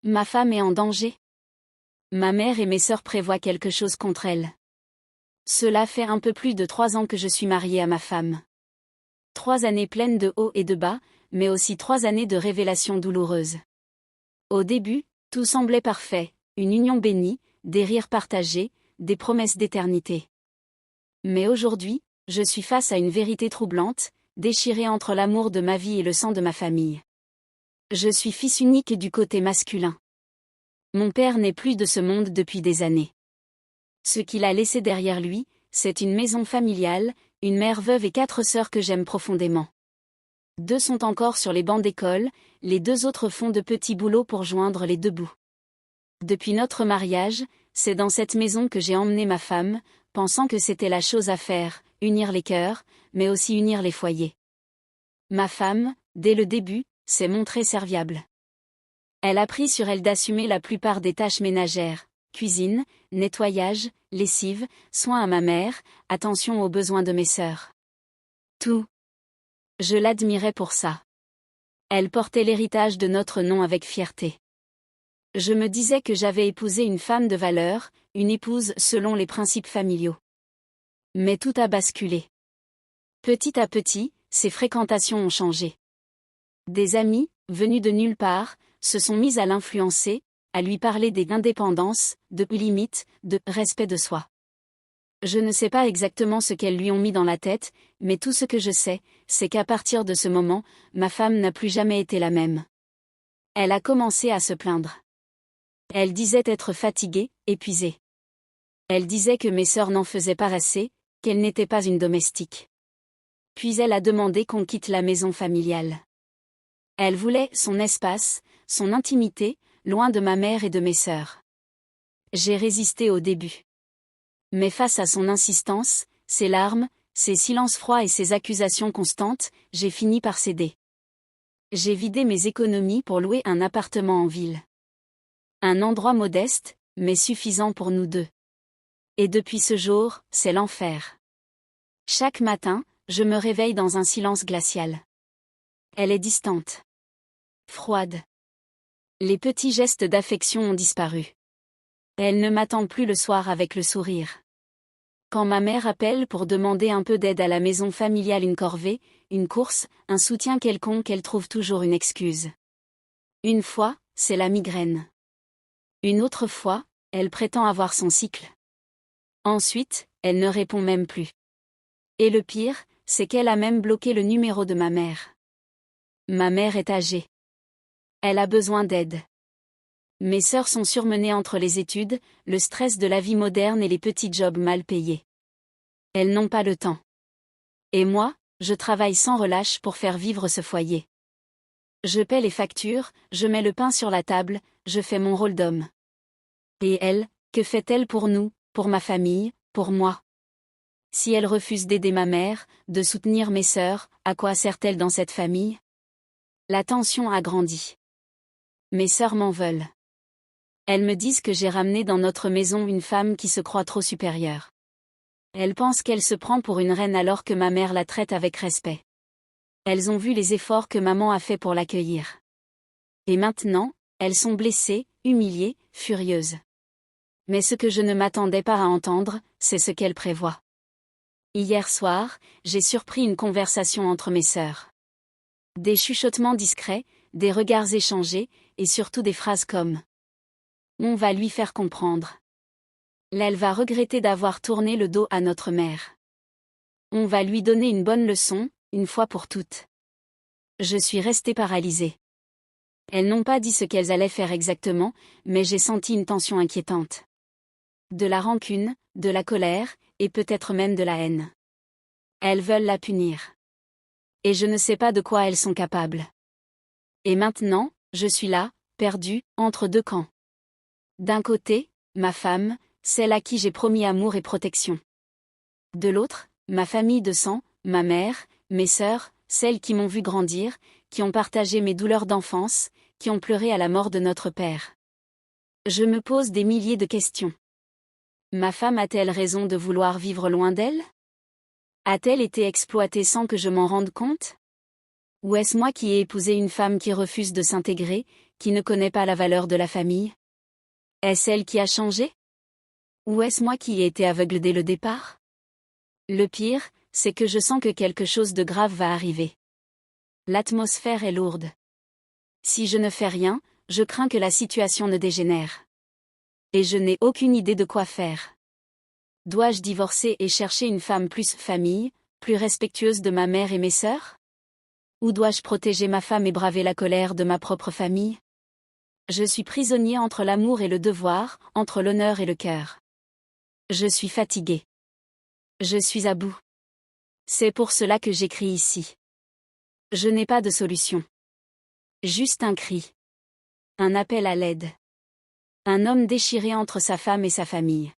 Ma femme est en danger. Ma mère et mes sœurs prévoient quelque chose contre elle. Cela fait un peu plus de 3 ans que je suis mariée à ma femme. 3 années pleines de hauts et de bas, mais aussi 3 années de révélations douloureuses. Au début, tout semblait parfait, une union bénie, des rires partagés, des promesses d'éternité. Mais aujourd'hui, je suis face à une vérité troublante, déchirée entre l'amour de ma vie et le sang de ma famille. Je suis fils unique du côté masculin. Mon père n'est plus de ce monde depuis des années. Ce qu'il a laissé derrière lui, c'est une maison familiale, une mère veuve et 4 sœurs que j'aime profondément. 2 sont encore sur les bancs d'école, les 2 autres font de petits boulots pour joindre les 2 bouts. Depuis notre mariage, c'est dans cette maison que j'ai emmené ma femme, pensant que c'était la chose à faire, unir les cœurs, mais aussi unir les foyers. Ma femme, dès le début, s'est montrée serviable. Elle a pris sur elle d'assumer la plupart des tâches ménagères, cuisine, nettoyage, lessive, soins à ma mère, attention aux besoins de mes sœurs. Tout. Je l'admirais pour ça. Elle portait l'héritage de notre nom avec fierté. Je me disais que j'avais épousé une femme de valeur, une épouse selon les principes familiaux. Mais tout a basculé. Petit à petit, ses fréquentations ont changé. Des amis, venus de nulle part, se sont mis à l'influencer, à lui parler d'indépendance, de limites, de respect de soi. Je ne sais pas exactement ce qu'elles lui ont mis dans la tête, mais tout ce que je sais, c'est qu'à partir de ce moment, ma femme n'a plus jamais été la même. Elle a commencé à se plaindre. Elle disait être fatiguée, épuisée. Elle disait que mes sœurs n'en faisaient pas assez, qu'elle n'était pas une domestique. Puis elle a demandé qu'on quitte la maison familiale. Elle voulait son espace, son intimité, loin de ma mère et de mes sœurs. J'ai résisté au début. Mais face à son insistance, ses larmes, ses silences froids et ses accusations constantes, j'ai fini par céder. J'ai vidé mes économies pour louer un appartement en ville. Un endroit modeste, mais suffisant pour nous 2. Et depuis ce jour, c'est l'enfer. Chaque matin, je me réveille dans un silence glacial. Elle est distante. Froide. Les petits gestes d'affection ont disparu. Elle ne m'attend plus le soir avec le sourire. Quand ma mère appelle pour demander un peu d'aide à la maison familiale, une corvée, une course, un soutien quelconque, elle trouve toujours une excuse. Une fois, c'est la migraine. Une autre fois, elle prétend avoir son cycle. Ensuite, elle ne répond même plus. Et le pire, c'est qu'elle a même bloqué le numéro de ma mère. Ma mère est âgée. Elle a besoin d'aide. Mes sœurs sont surmenées entre les études, le stress de la vie moderne et les petits jobs mal payés. Elles n'ont pas le temps. Et moi, je travaille sans relâche pour faire vivre ce foyer. Je paie les factures, je mets le pain sur la table, je fais mon rôle d'homme. Et elle, que fait-elle pour nous, pour ma famille, pour moi? Si elle refuse d'aider ma mère, de soutenir mes sœurs, à quoi sert-elle dans cette famille? La tension a grandi. Mes sœurs m'en veulent. Elles me disent que j'ai ramené dans notre maison une femme qui se croit trop supérieure. Elles pensent qu'elle se prend pour une reine alors que ma mère la traite avec respect. Elles ont vu les efforts que maman a fait pour l'accueillir. Et maintenant, elles sont blessées, humiliées, furieuses. Mais ce que je ne m'attendais pas à entendre, c'est ce qu'elles prévoient. Hier soir, j'ai surpris une conversation entre mes sœurs. Des chuchotements discrets, des regards échangés, et surtout des phrases comme « On va lui faire comprendre. Elle va regretter d'avoir tourné le dos à notre mère. On va lui donner une bonne leçon, une fois pour toutes. » Je suis restée paralysée. Elles n'ont pas dit ce qu'elles allaient faire exactement, mais j'ai senti une tension inquiétante. De la rancune, de la colère, et peut-être même de la haine. Elles veulent la punir. Et je ne sais pas de quoi elles sont capables. Et maintenant, je suis là, perdue, entre 2 camps. D'un côté, ma femme, celle à qui j'ai promis amour et protection. De l'autre, ma famille de sang, ma mère, mes sœurs, celles qui m'ont vu grandir, qui ont partagé mes douleurs d'enfance, qui ont pleuré à la mort de notre père. Je me pose des milliers de questions. Ma femme a-t-elle raison de vouloir vivre loin d'elle? A-t-elle été exploitée sans que je m'en rende compte? Ou est-ce moi qui ai épousé une femme qui refuse de s'intégrer, qui ne connaît pas la valeur de la famille? Est-ce elle qui a changé? Ou est-ce moi qui ai été aveugle dès le départ? Le pire, c'est que je sens que quelque chose de grave va arriver. L'atmosphère est lourde. Si je ne fais rien, je crains que la situation ne dégénère. Et je n'ai aucune idée de quoi faire. Dois-je divorcer et chercher une femme plus famille, plus respectueuse de ma mère et mes sœurs? Ou dois-je protéger ma femme et braver la colère de ma propre famille? Je suis prisonnier entre l'amour et le devoir, entre l'honneur et le cœur. Je suis fatigué. Je suis à bout. C'est pour cela que j'écris ici. Je n'ai pas de solution. Juste un cri. Un appel à l'aide. Un homme déchiré entre sa femme et sa famille.